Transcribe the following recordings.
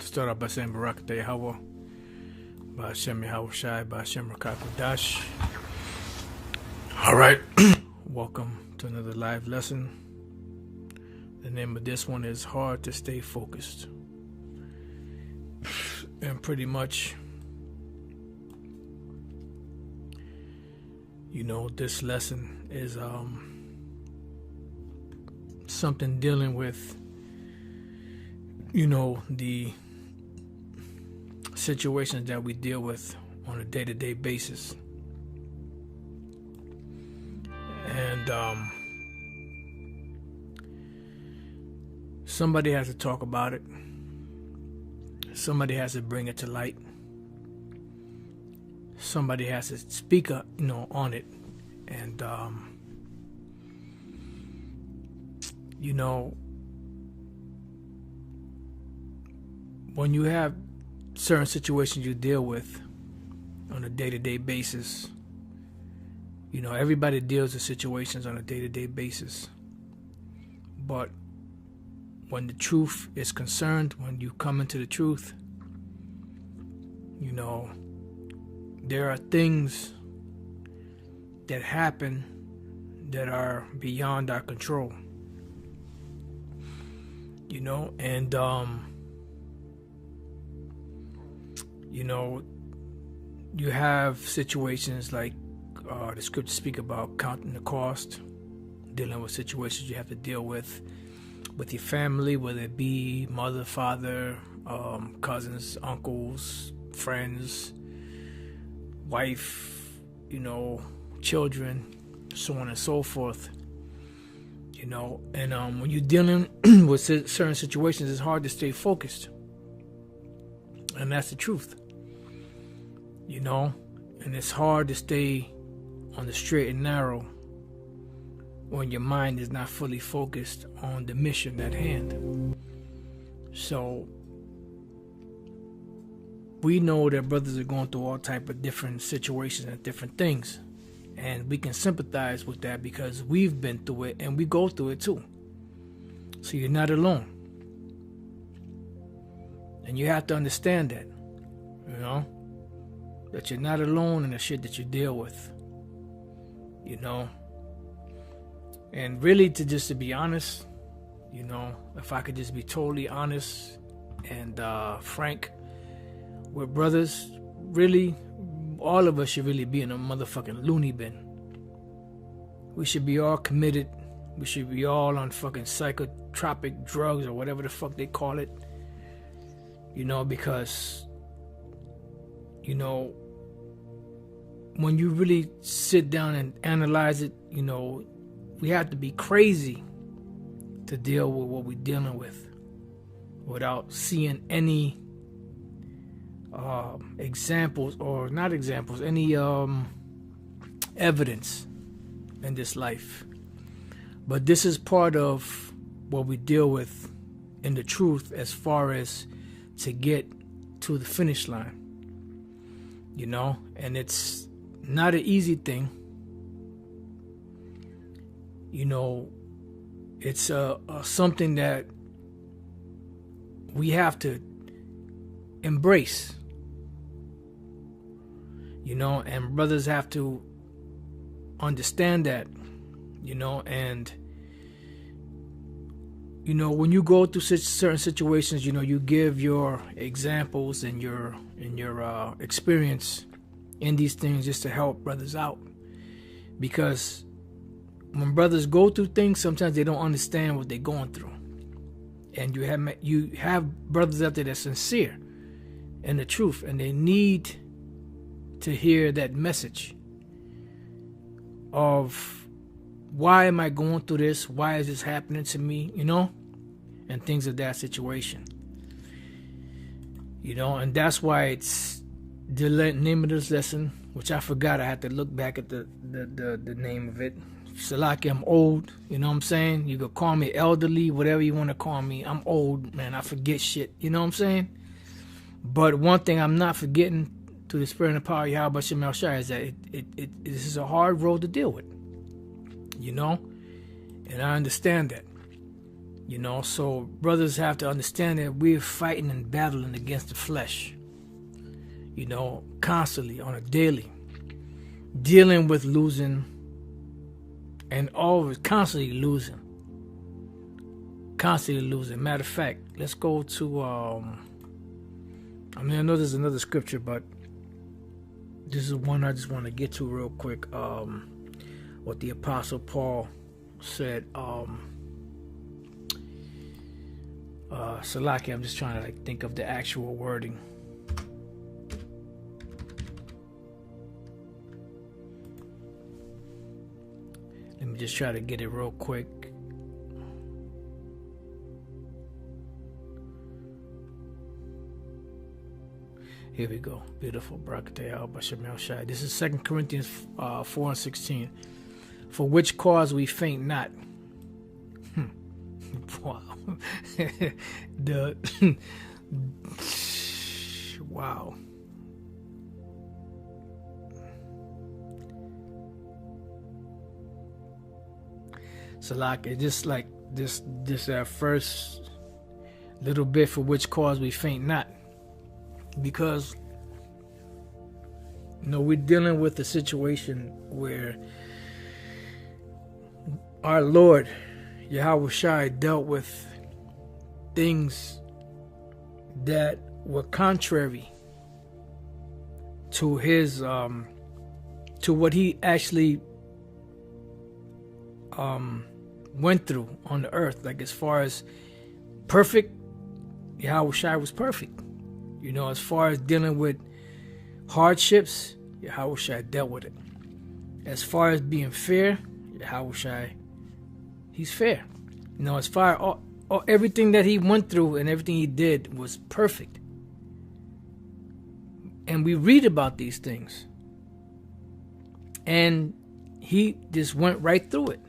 Start off by saying Barak Yahawah, BAHASHAM Yahawashi, BAHASHAM Qadash. Alright, welcome to another live lesson. The name of this one is Hard to Stay Focused. And pretty much, this lesson is something dealing with the situations that we deal with on a day-to-day basis. And somebody has to talk about it. Somebody has to bring it to light. Somebody has to speak up, on it. And when you have certain situations you deal with on a day-to-day basis, everybody deals with situations on a day-to-day basis. But when the truth is concerned, when you come into the truth, there are things that happen that are beyond our control. And you have situations like the scriptures speak about counting the cost, dealing with situations you have to deal with your family, whether it be mother, father, cousins, uncles, friends, wife, children, so on and so forth. And when you're dealing with certain situations, it's hard to stay focused. And that's the truth. And it's hard to stay on the straight and narrow when your mind is not fully focused on the mission at hand. So we know that brothers are going through all type of different situations and different things. And we can sympathize with that because we've been through it and we go through it too. So you're not alone. And you have to understand that, that you're not alone in the shit that you deal with, And really, to be honest, if I could just be totally honest and frank with brothers, really, all of us should really be in a motherfucking loony bin. We should be all committed. We should be all on fucking psychotropic drugs or whatever the fuck they call it. Because, when you really sit down and analyze it, we have to be crazy to deal with what we're dealing with without seeing any examples, or not examples, any evidence in this life. But this is part of what we deal with in the truth as far as to get to the finish line, and it's not an easy thing. It's something that we have to embrace, and brothers have to understand that, and when you go through certain situations, you give your examples and your experience in these things just to help brothers out. Because when brothers go through things, sometimes they don't understand what they're going through. And you have brothers out there that's sincere in the truth, and they need to hear that message of, why am I going through this? Why is this happening to me? And things of that situation. And that's why it's the name of this lesson, which I forgot. I had to look back at the name of it. Salaki, I'm old. You know what I'm saying? You could call me elderly, whatever you want to call me. I'm old, man. I forget shit. You know what I'm saying? But one thing I'm not forgetting, through the spirit and the power of Yahawashi, is that this is a hard road to deal with. And I understand that. You know, so brothers have to understand that we're fighting and battling against the flesh, you know, constantly, on a daily, dealing with losing, and always constantly losing. Matter of fact, let's go to I know there's another scripture, but this is one I just want to get to real quick. What the Apostle Paul said. Salaki, I'm just trying to think of the actual wording. Let me just try to get it real quick. Here we go. Beautiful. This is 2 Corinthians 4:16. For which cause we faint not. Wow. Wow. So like just like this first little bit, for which cause we faint not, because we're dealing with a situation where our Lord Yahawashi dealt with things that were contrary to his to what he actually went through on the earth. Like, as far as perfect, Yahawashi was perfect. As far as dealing with hardships, Yahawashi dealt with it. As far as being fair, Yahawashi, he's fair. As far as everything that he went through and everything he did was perfect. And we read about these things. And he just went right through it.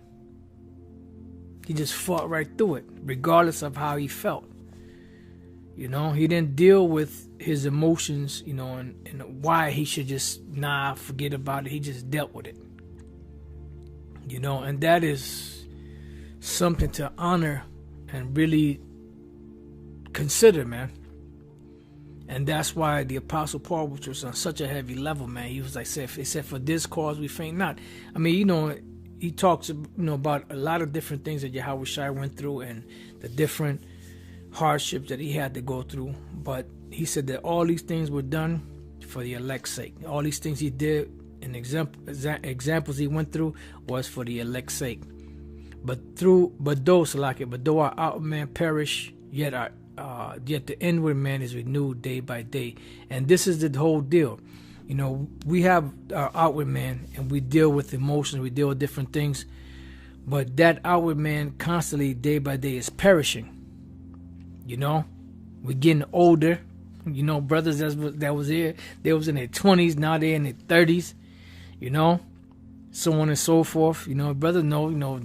He just fought right through it, regardless of how he felt. He didn't deal with his emotions, and why he should just, forget about it. He just dealt with it. And that is something to honor and really consider, man. And that's why the Apostle Paul, which was on such a heavy level, man, he was like, he said, for this cause we faint not. I mean, he talks, about a lot of different things that Yahawashi went through and the different hardships that he had to go through. But he said that all these things were done for the elect's sake. All these things he did and examples he went through was for the elect's sake. But though our outward man perish, yet the inward man is renewed day by day. And this is the whole deal. We have our outward man and we deal with emotions, we deal with different things. But that outward man constantly, day by day, is perishing. We're getting older. Brothers that was here, they was in their 20s, now they're in their 30s. So on and so forth. Brothers know,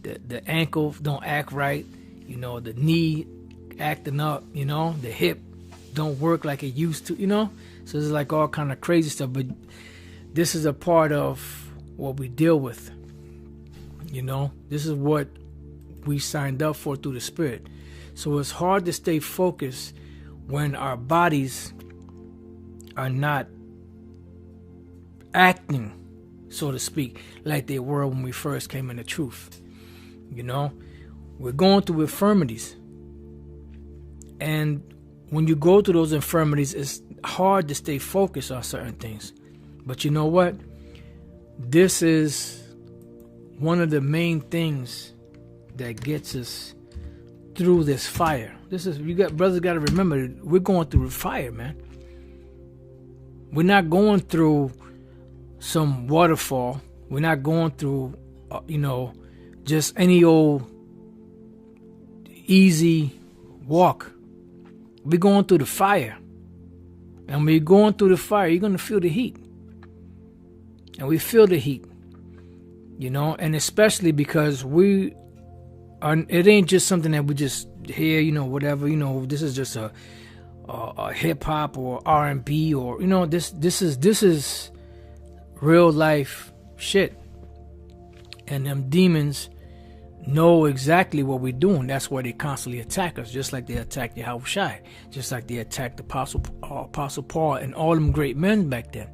the ankle don't act right. The knee acting up. The hip don't work like it used to. So it's like all kind of crazy stuff. But this is a part of what we deal with. This is what we signed up for through the Spirit. So it's hard to stay focused when our bodies are not acting, so to speak, like they were when we first came in the truth. We're going through infirmities. And when you go through those infirmities, it's hard to stay focused on certain things. But you know what? This is one of the main things that gets us through this fire. Brothers got to remember, we're going through the fire, man. We're not going through some waterfall. We're not going through, just any old easy walk. We're going through the fire. And when you're going through the fire, you're going to feel the heat. And we feel the heat. And especially because it ain't just something that we just hear, whatever, this is just a hip hop or R&B or, this is real life shit. And them demons, know exactly what we're doing. That's why they constantly attack us, just like they attacked Yahawashi, just like they attacked the Apostle Paul and all them great men back then.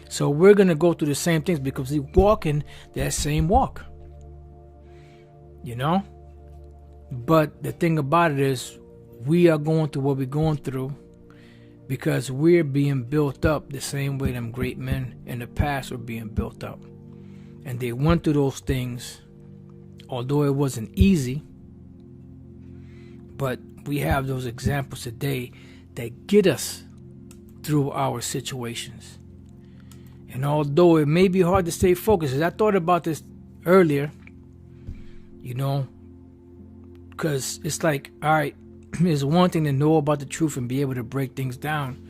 So we're going to go through the same things because we walk in that same walk. You know? But the thing about it is, we are going through what we're going through because we're being built up the same way them great men in the past were being built up. And they went through those things, although it wasn't easy. But we have those examples today that get us through our situations. And although it may be hard to stay focused, as I thought about this earlier, you know, because it's like, all right, it's one thing to know about the truth and be able to break things down,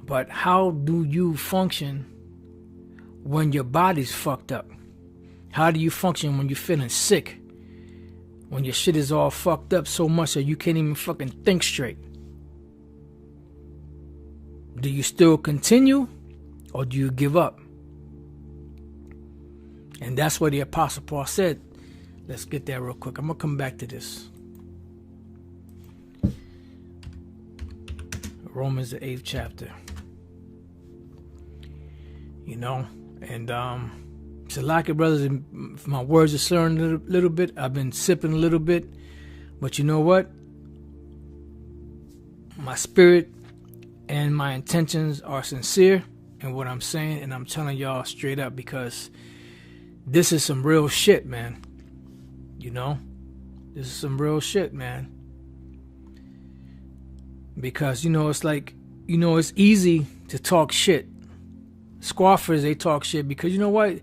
but how do you function when your body's fucked up? How do you function when you're feeling sick? When your shit is all fucked up so much that you can't even fucking think straight? Do you still continue or do you give up? And that's what the Apostle Paul said. Let's get that real quick. I'm going to come back to this. Romans, the 8th chapter. You know, and it's a lot of brothers, and my words are slurring a little bit. I've been sipping a little bit. But you know what? My spirit and my intentions are sincere in what I'm saying, and I'm telling y'all straight up because this is some real shit, man. You know? This is some real shit, man. Because, you know, it's like, you know, it's easy to talk shit. Scoffers, they talk shit because, you know what?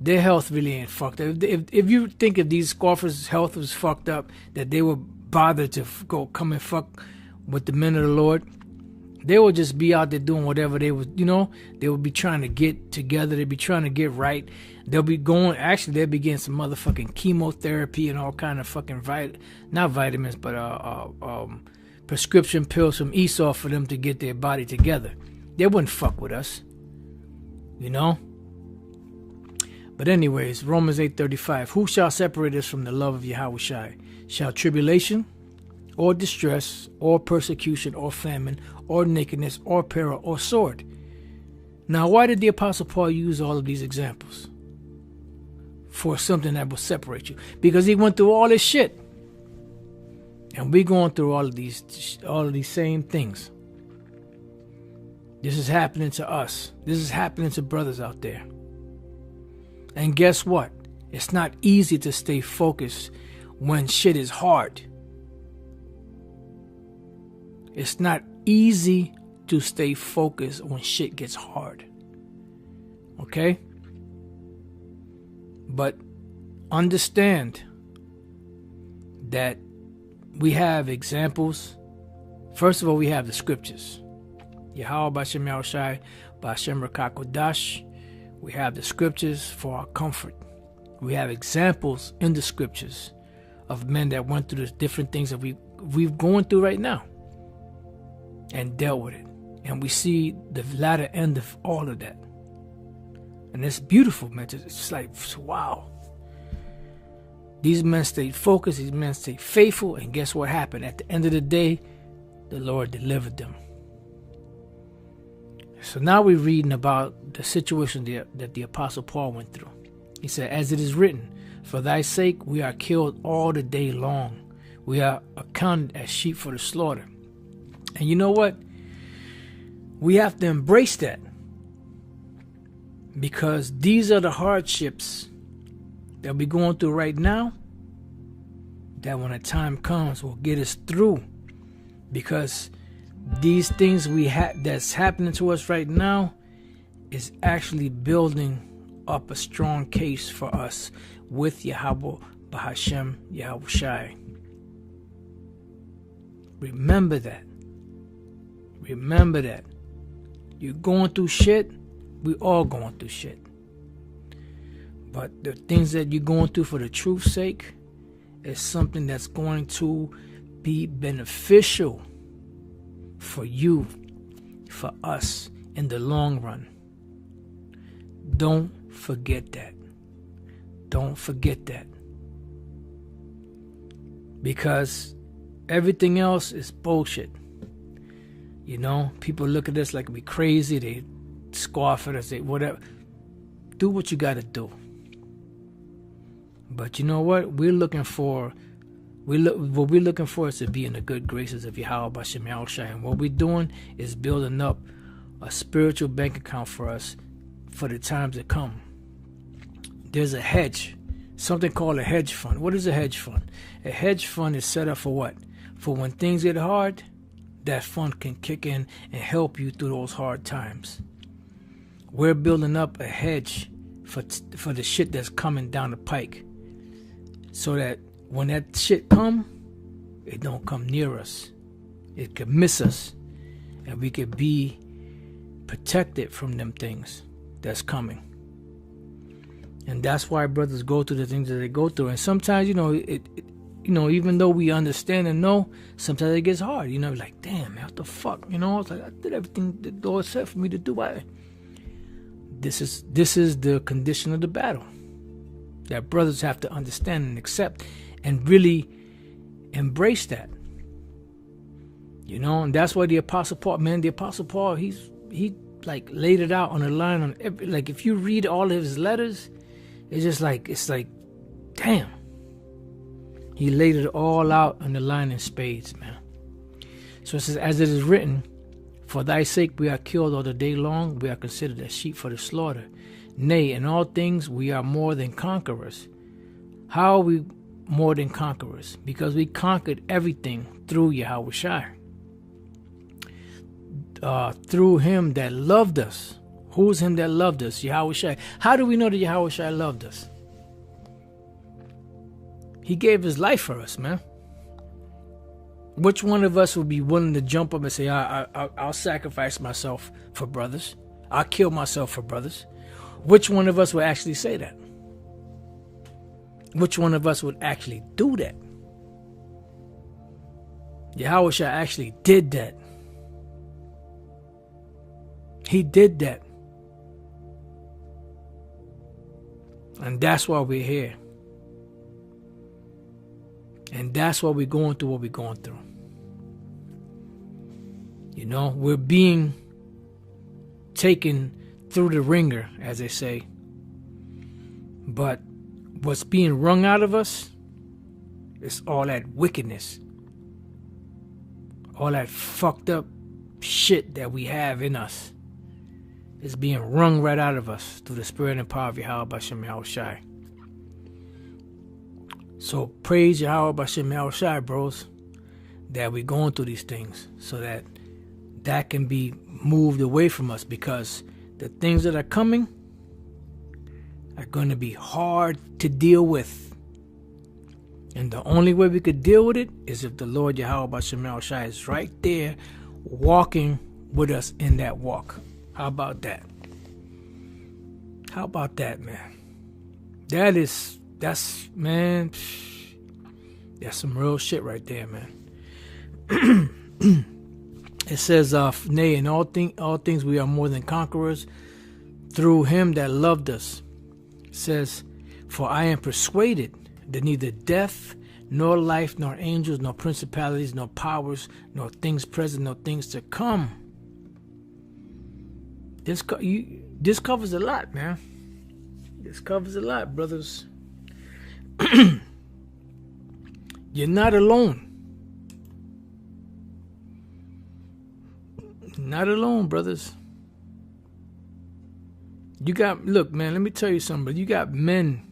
Their health really ain't fucked up. If you think if these scoffers' health was fucked up, that they would bother to go come and fuck with the men of the Lord, they would just be out there doing whatever they would, you know, they would be trying to get together. They'd be trying to get right. They'll be going, actually, they'll be getting some motherfucking chemotherapy and all kind of fucking, not vitamins, but prescription pills from Esau for them to get their body together. They wouldn't fuck with us, you know. But anyways, Romans 8:35. Who shall separate us from the love of Yahawashi? Shall tribulation, or distress, or persecution, or famine, or nakedness, or peril, or sword? Now, why did the Apostle Paul use all of these examples? For something that will separate you. Because he went through all this shit. And we're going through all of these same things. This is happening to us. This is happening to brothers out there. And guess what? It's not easy to stay focused when shit is hard. It's not easy to stay focused when shit gets hard. Okay? But understand that we have examples. First of all, we have the scriptures. Yahawah BAHASHAM Yahawashi BAHASHAM Qadash. We have the scriptures for our comfort. We have examples in the scriptures of men that went through the different things that we've going through right now and dealt with it. And we see the latter end of all of that. And it's beautiful, man. It's just like, wow. These men stayed focused. These men stayed faithful. And guess what happened? At the end of the day, the Lord delivered them. So now we're reading about the situation that the Apostle Paul went through. He said, as it is written, for thy sake we are killed all the day long. We are accounted as sheep for the slaughter. And you know what? We have to embrace that. Because these are the hardships that we're going through right now, that when the time comes will get us through. Because these things that's happening to us right now is actually building up a strong case for us with Yahawah BAHASHAM Yahawashi. Remember that. Remember that. You're going through shit. We all going through shit. But the things that you're going through for the truth's sake is something that's going to be beneficial for you, for us in the long run. Don't forget that. Don't forget that. because everything else is bullshit. You know, people look at us like we crazy. They scoff at us, say whatever. Do what you got to do. But you know what? What we're looking for is to be in the good graces of Yahawah, and what we're doing is building up a spiritual bank account for us for the times that come. There's a hedge, something called a hedge fund. What is a hedge fund? A hedge fund is set up for what? For when things get hard, that fund can kick in and help you through those hard times. We're building up a hedge for the shit that's coming down the pike, so that when that shit come, it don't come near us. It could miss us, and we could be protected from them things that's coming. And that's why brothers go through the things that they go through. And sometimes, even though we understand and know, sometimes it gets hard. Like, damn, man, what the fuck? It's like, I did everything the Lord said for me to do. This is the condition of the battle that brothers have to understand and accept and really embrace that. And that's why the Apostle Paul, he like laid it out on the line on every, like if you read all of his letters, it's like, damn. He laid it all out on the line in spades, man. So it says, as it is written, for thy sake we are killed all the day long, we are considered as sheep for the slaughter. Nay, in all things we are more than conquerors. How are we more than conquerors? Because we conquered everything through Yahawashi. Through him that loved us. Who's him that loved us? Yahawashi. How do we know that Yahawashi loved us? He gave his life for us, man. Which one of us would be willing to jump up and say, I'll sacrifice myself for brothers. I'll kill myself for brothers. Which one of us would actually say that? Which one of us would actually do that? Yahawashi actually did that. He did that. And that's why we're here. And that's why we're going through what we're going through. We're being taken through the ringer, as they say. But what's being wrung out of us is all that wickedness. All that fucked up shit that we have in us is being wrung right out of us through the spirit and power of Yahawashi. So praise Yahawashi, bros, that we're going through these things so that can be moved away from us, because the things that are coming are going to be hard to deal with. And the only way we could deal with it is if the Lord Yahawashi is right there walking with us in that walk. How about that? How about that, man? That's man, that's some real shit right there, man. It says, nay, in all things we are more than conquerors through him that loved us. It says, for I am persuaded that neither death, nor life, nor angels, nor principalities, nor powers, nor things present, nor things to come. This covers a lot, man. This covers a lot, brothers. You're not alone. Not alone, brothers. Look, man, let me tell you something, but you got men,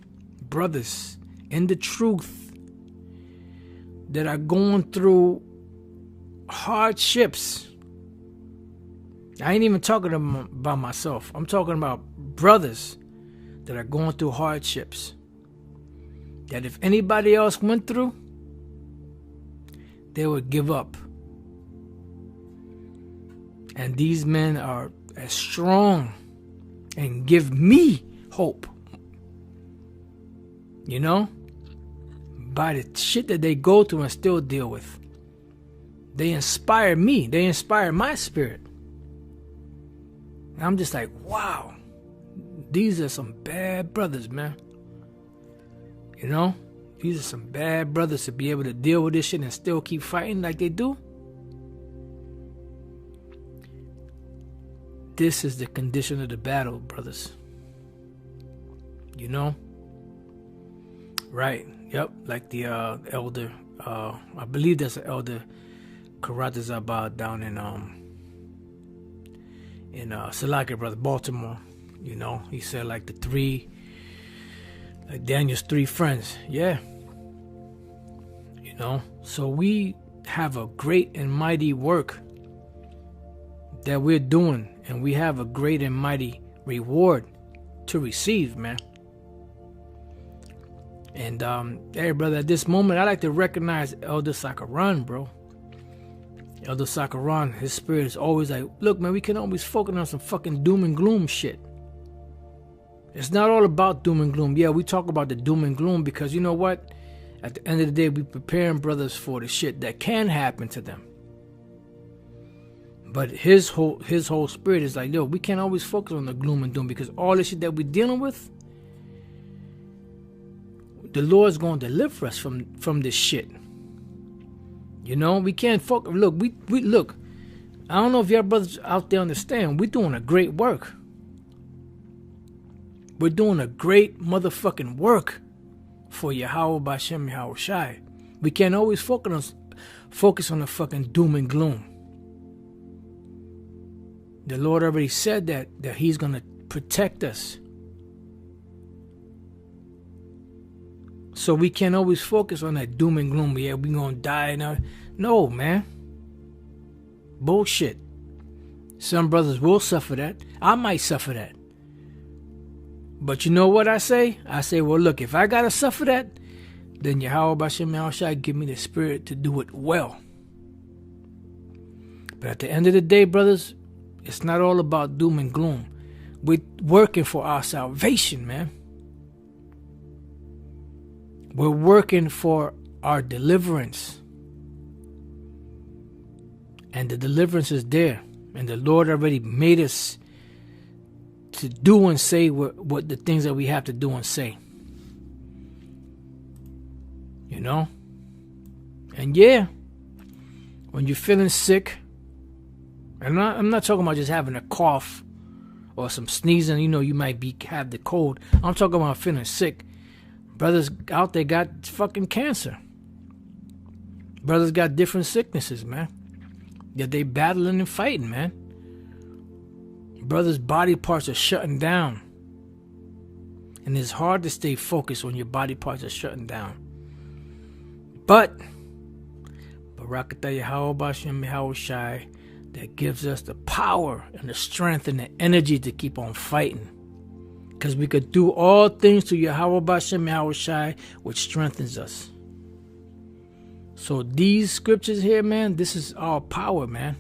brothers, in the truth that are going through hardships. I ain't even talking about myself. I'm talking about brothers that are going through hardships that if anybody else went through, they would give up. And these men are as strong and give me hope, by the shit that they go through and still deal with. They inspire me. They inspire my spirit. And I'm just like, wow, these are some bad brothers, man. These are some bad brothers to be able to deal with this shit and still keep fighting like they do. This is the condition of the battle, brothers. You know? Right. Yep. Like the elder, I believe that's an elder Karatazabad down in Salaka, brother, Baltimore. You know, he said like the three, like Daniel's three friends. Yeah. You know, so we have a great and mighty work that we're doing, and we have a great and mighty reward to receive, man. And hey, brother, at this moment, I like to recognize Elder Sakaran, bro. Elder Sakaran, his spirit is always like, look, man, we can always focus on some fucking doom and gloom shit. It's not all about doom and gloom. Yeah, we talk about the doom and gloom because you know what? At the end of the day, we preparing brothers for the shit that can happen to them. But his whole spirit is like, yo, we can't always focus on the gloom and doom because all the shit that we're dealing with, the Lord's going to deliver us from this shit. You know, we can't focus. Look, we look. I don't know if y'all brothers out there understand. We're doing a great work. We're doing a great motherfucking work for Yahawah BAHASHAM Yahawashi. We can't always focus on the fucking doom and gloom. The Lord already said that He's gonna protect us. So we can't always focus on that doom and gloom. Yeah, we gonna die now. No, man. Bullshit. Some brothers will suffer that. I might suffer that. But you know what I say? I say, well, look, if I gotta suffer that, then Yahawah BAHASHAM Yahawashi give me the spirit to do it well. But at the end of the day, brothers, it's not all about doom and gloom. We're working for our salvation, man. We're working for our deliverance. And the deliverance is there. And the Lord already made us to do and say what the things that we have to do and say. You know? And yeah, when you're feeling sick, and I'm not talking about just having a cough or some sneezing, you know, you might have the cold. I'm talking about feeling sick. Brothers out there got fucking cancer. Brothers got different sicknesses, man, that they battling and fighting, man. Brothers' body parts are shutting down. And it's hard to stay focused when your body parts are shutting down. But Barakatah Yahawah BAHASHAM Yahawashi, that gives us the power and the strength and the energy to keep on fighting. Because we could do all things to Yahawah BAHASHAM Yahawashi, which strengthens us. So these scriptures here, man, this is our power, man.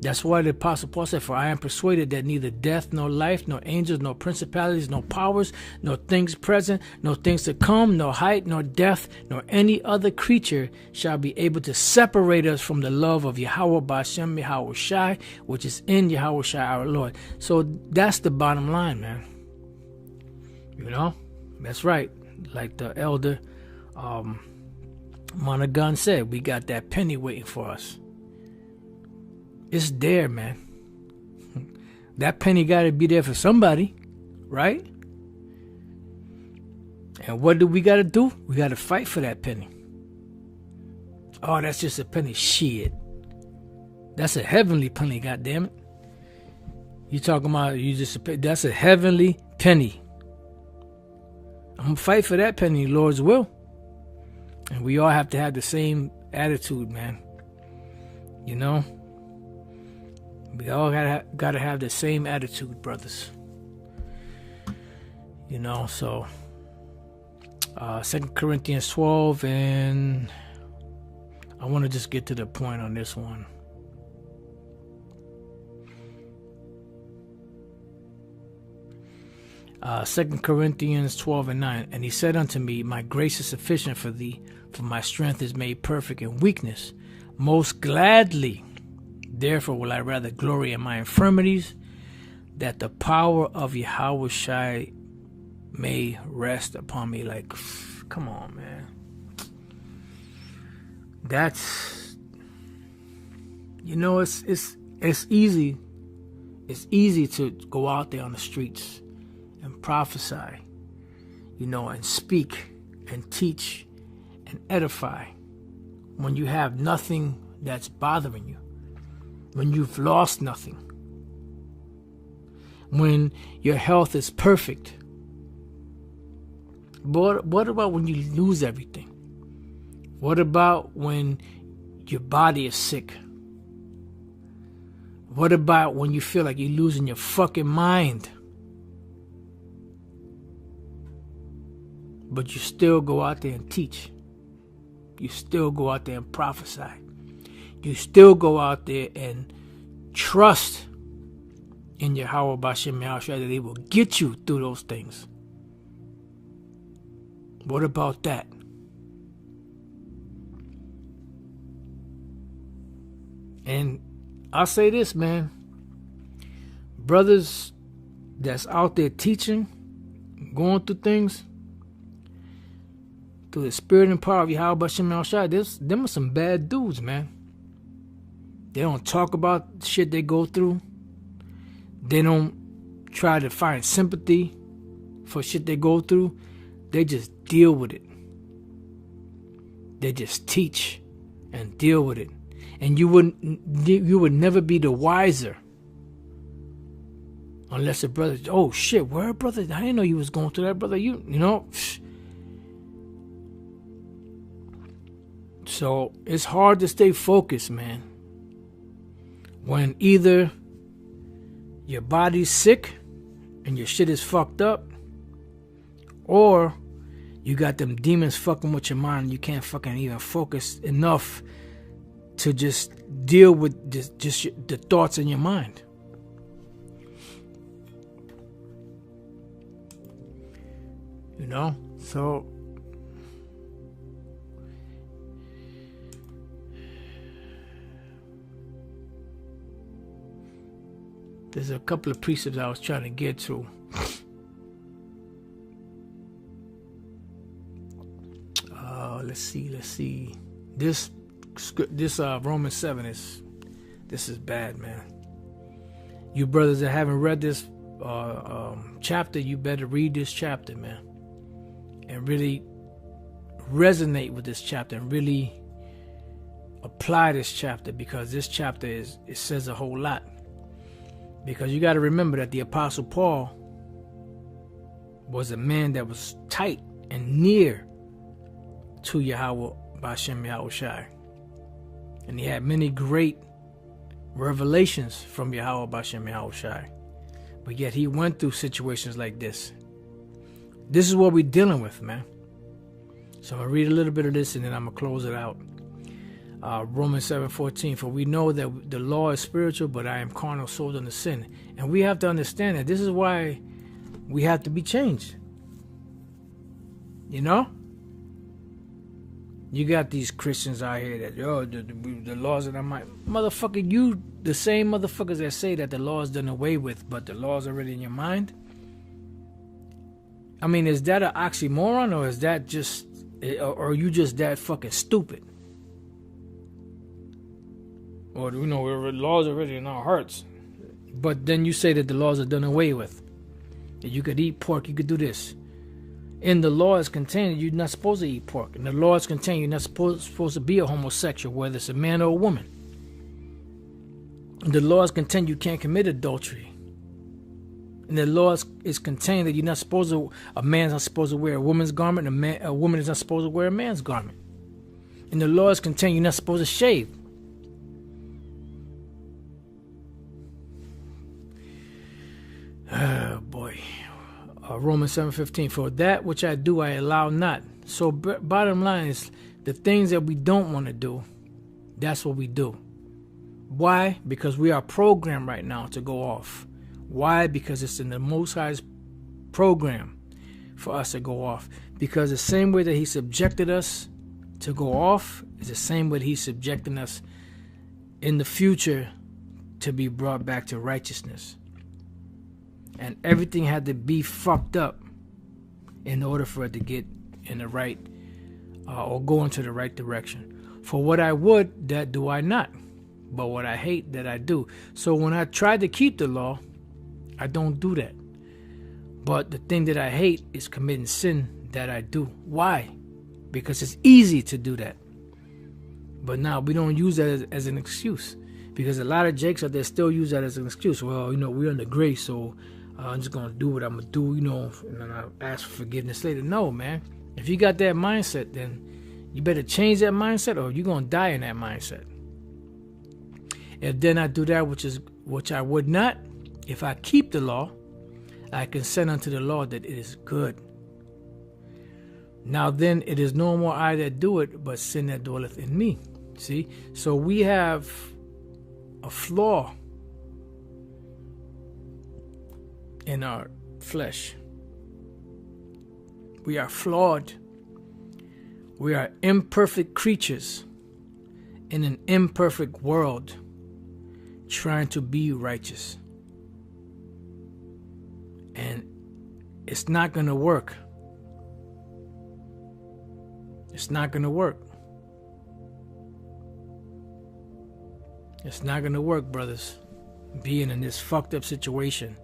That's why the Apostle Paul said, for I am persuaded that neither death, nor life, nor angels, nor principalities, nor powers, nor things present, nor things to come, nor height, nor depth, nor any other creature shall be able to separate us from the love of Yahawah BAHASHAM Yahawashi, which is in Yahawashi our Lord. So that's the bottom line, man. You know, that's right. Like the elder Monaghan said, we got that penny waiting for us. It's there, man. That penny got to be there for somebody, right? And what do we got to do? We got to fight for that penny. Oh, that's just a penny. Shit. That's a heavenly penny, goddammit. You talking about that's a heavenly penny. I'm going to fight for that penny, Lord's will. And we all have to have the same attitude, man. You know? We all gotta have the same attitude, brothers. You know, so 2 Corinthians 12, and I want to just get to the point on this one. Uh, 2 Corinthians 12 and 9. And he said unto me, my grace is sufficient for thee, for my strength is made perfect in weakness. Most gladly, therefore will I rather glory in my infirmities, that the power of Yahawashi may rest upon me. Like, Come on, man. That's, you know, it's easy. It's easy to go out there on the streets and prophesy, you know, and speak and teach and edify when you have nothing that's bothering you, when you've lost nothing, when your health is perfect. But what about when you lose everything? What about when your body is sick? What about when you feel like you're losing your fucking mind? But you still go out there and teach. You still go out there and prophesy. You still go out there and trust in Yahawah BAHASHAM that they will get you through those things. What about that? And I'll say this, man. Brothers that's out there teaching, going through things, through the spirit and power of Yahawah BAHASHAM, them are some bad dudes, man. They don't talk about shit they go through. They don't try to find sympathy for shit they go through. They just deal with it. They just teach and deal with it. And you would never be the wiser unless a brother, oh shit, where, brother? I didn't know you was going through that, brother. You know. So it's hard to stay focused, man, when either your body's sick and your shit is fucked up, or you got them demons fucking with your mind and you can't fucking even focus enough to just deal with just the thoughts in your mind. You know? So there's a couple of precepts I was trying to get to. Let's see. This Romans 7 is bad, man. You brothers that haven't read this chapter, you better read this chapter, man, and really resonate with this chapter and really apply this chapter, because this chapter it says a whole lot. Because you got to remember that the Apostle Paul was a man that was tight and near to Yahawah BAHASHAM Yahawashi. And he had many great revelations from Yahawah BAHASHAM Yahawashi. But yet he went through situations like this. This is what we're dealing with, man. So I'm going to read a little bit of this and then I'm going to close it out. Romans 7:14, for we know that the law is spiritual, but I am carnal, sold under sin. And we have to understand that this is why we have to be changed. You know? You got these Christians out here that, the laws that I might... Motherfucker, you, the same motherfuckers that say that the law is done away with, but the law is already in your mind. I mean, is that an oxymoron, or is that just... Or are you just that fucking stupid? Or, the laws are already in our hearts. But then you say that the laws are done away with. That you could eat pork, you could do this. In the law is contained you're not supposed to eat pork. In the law is contained you're not supposed to be a homosexual, whether it's a man or a woman. In the law is contained you can't commit adultery. In the law is contained that you're not supposed to, a man's not supposed to wear a woman's garment, a woman is not supposed to wear a man's garment. In the law is contained you're not supposed to shave. Oh boy. Romans 7:15, for that which I do I allow not. So bottom line is, the things that we don't want to do, that's what we do. Why? Because we are programmed right now to go off. Why? Because it's in the Most High's program for us to go off. Because the same way that he subjected us to go off is the same way he's subjecting us in the future to be brought back to righteousness. And everything had to be fucked up in order for it to get in the right, or go into the right direction. For what I would, that do I not. But what I hate, that I do. So when I try to keep the law, I don't do that. But the thing that I hate is committing sin that I do. Why? Because it's easy to do that. But now we don't use that as an excuse. Because a lot of jakes out there still use that as an excuse. Well, we're under grace, so I'm just going to do what I'm going to do, and then I'll ask for forgiveness later. No, man. If you got that mindset, then you better change that mindset or you're going to die in that mindset. If then I do that which I would not, if I keep the law, I consent unto the law that it is good. Now then, it is no more I that do it, but sin that dwelleth in me. See? So we have a flaw in our flesh. We are flawed. We are imperfect creatures in an imperfect world trying to be righteous. And it's not going to work. It's not going to work. It's not going to work, brothers, being in this fucked up situation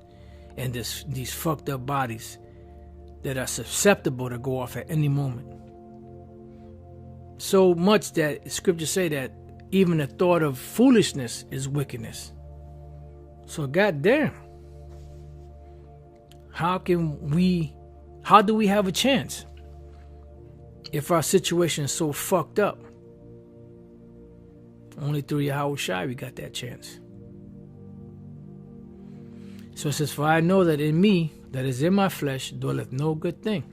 and these fucked up bodies that are susceptible to go off at any moment. So much that scriptures say that even the thought of foolishness is wickedness. So goddamn, how do we have a chance if our situation is so fucked up? Only through Yahawashi we got that chance. So it says, for I know that in me, that is in my flesh, dwelleth no good thing.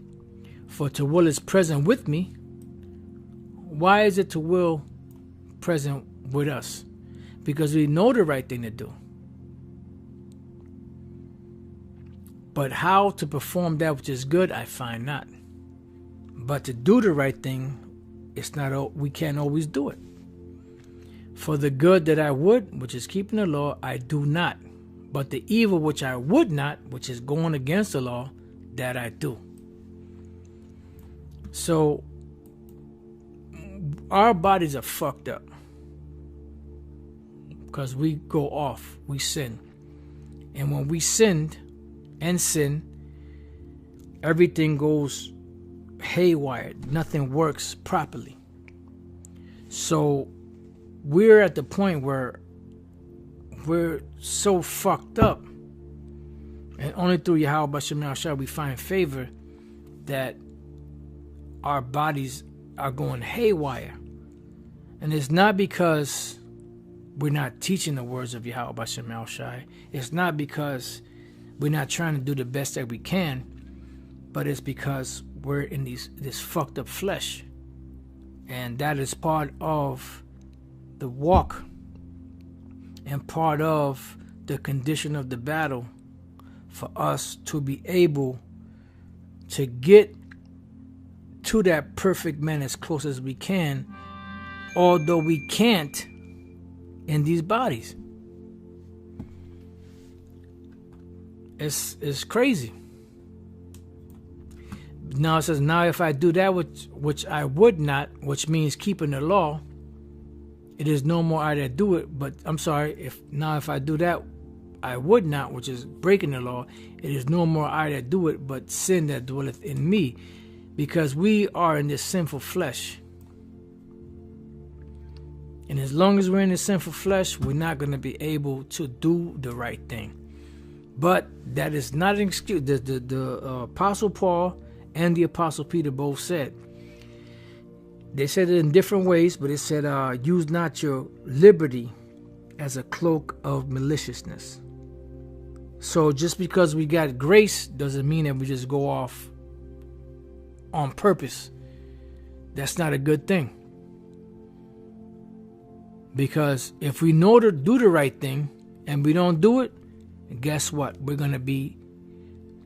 For to will is present with me. Why is it to will present with us? Because we know the right thing to do. But how to perform that which is good, I find not. But to do the right thing, we can't always do it. For the good that I would, which is keeping the law, I do not. But the evil which I would not, which is going against the law, that I do. So our bodies are fucked up because we go off, we sin. And when we sin, everything goes haywire. Nothing works properly. So we're at the point where we're so fucked up, and only through Yahawah we find favor, that our bodies are going haywire. And it's not because we're not teaching the words of Yahawah. It's not because we're not trying to do the best that we can, but it's because we're in this fucked up flesh. And that is part of the walk and part of the condition of the battle for us to be able to get to that perfect man as close as we can, although we can't in these bodies. It's crazy. Now it says, now if I do that which I would not, which means keeping the law, it is no more I that do it, but I'm sorry, if I do that I would not, which is breaking the law, it is no more I that do it, but sin that dwelleth in me, because we are in this sinful flesh. And as long as we're in this sinful flesh, we're not going to be able to do the right thing. But that is not an excuse. The Apostle Paul and the Apostle Peter both said, they said it in different ways, but it said, use not your liberty as a cloak of maliciousness. So just because we got grace doesn't mean that we just go off on purpose. That's not a good thing. Because if we know to do the right thing and we don't do it, guess what? We're going to be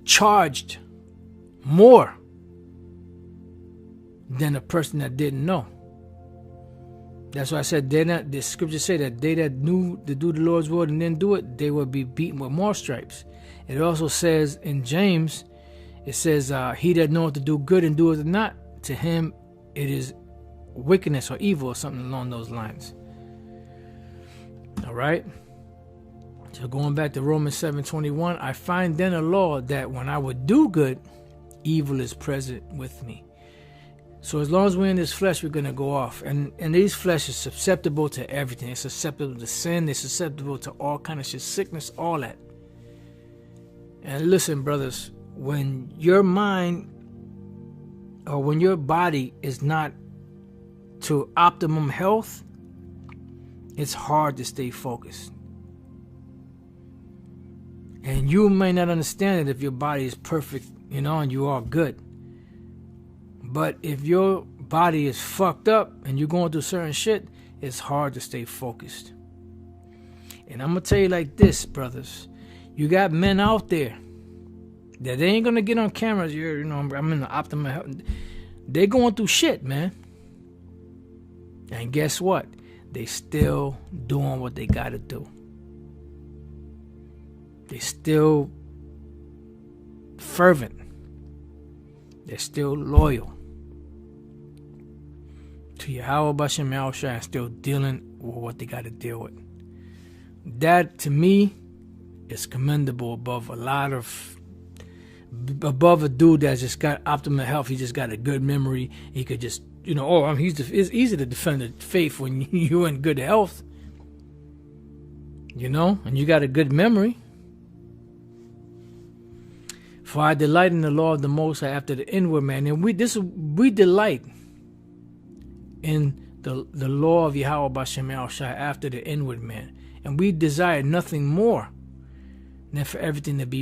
charged more than a person that didn't know. That's why I said the scriptures say that they that knew to do the Lord's will and didn't do it, they will be beaten with more stripes. It also says in James, it says, he that knoweth to do good and doeth it not, to him it is wickedness or evil or something along those lines. All right. So going back to Romans 7:21, I find then a law that when I would do good, evil is present with me. So as long as we're in this flesh, we're going to go off. And these flesh is susceptible to everything. It's susceptible to sin. It's susceptible to all kind of shit, sickness, all that. And listen, brothers, when your mind or when your body is not to optimum health, it's hard to stay focused. And you may not understand it if your body is perfect, and you are good. But if your body is fucked up and you're going through certain shit, it's hard to stay focused. And I'm going to tell you like this, brothers. You got men out there that they ain't going to get on cameras. I'm in the optimal health. They're going through shit, man. And guess what? They still doing what they got to do. They still fervent. They're still loyal to Yahawah and still dealing with what they got to deal with. That, to me, is commendable above a dude that's just got optimal health. He just got a good memory. He could just, it's easy to defend the faith when you're in good health, and you got a good memory. For I delight in the law of the Most High after the inward man. And we delight in the law of Yahawah after the inward man. And we desire nothing more than for everything to be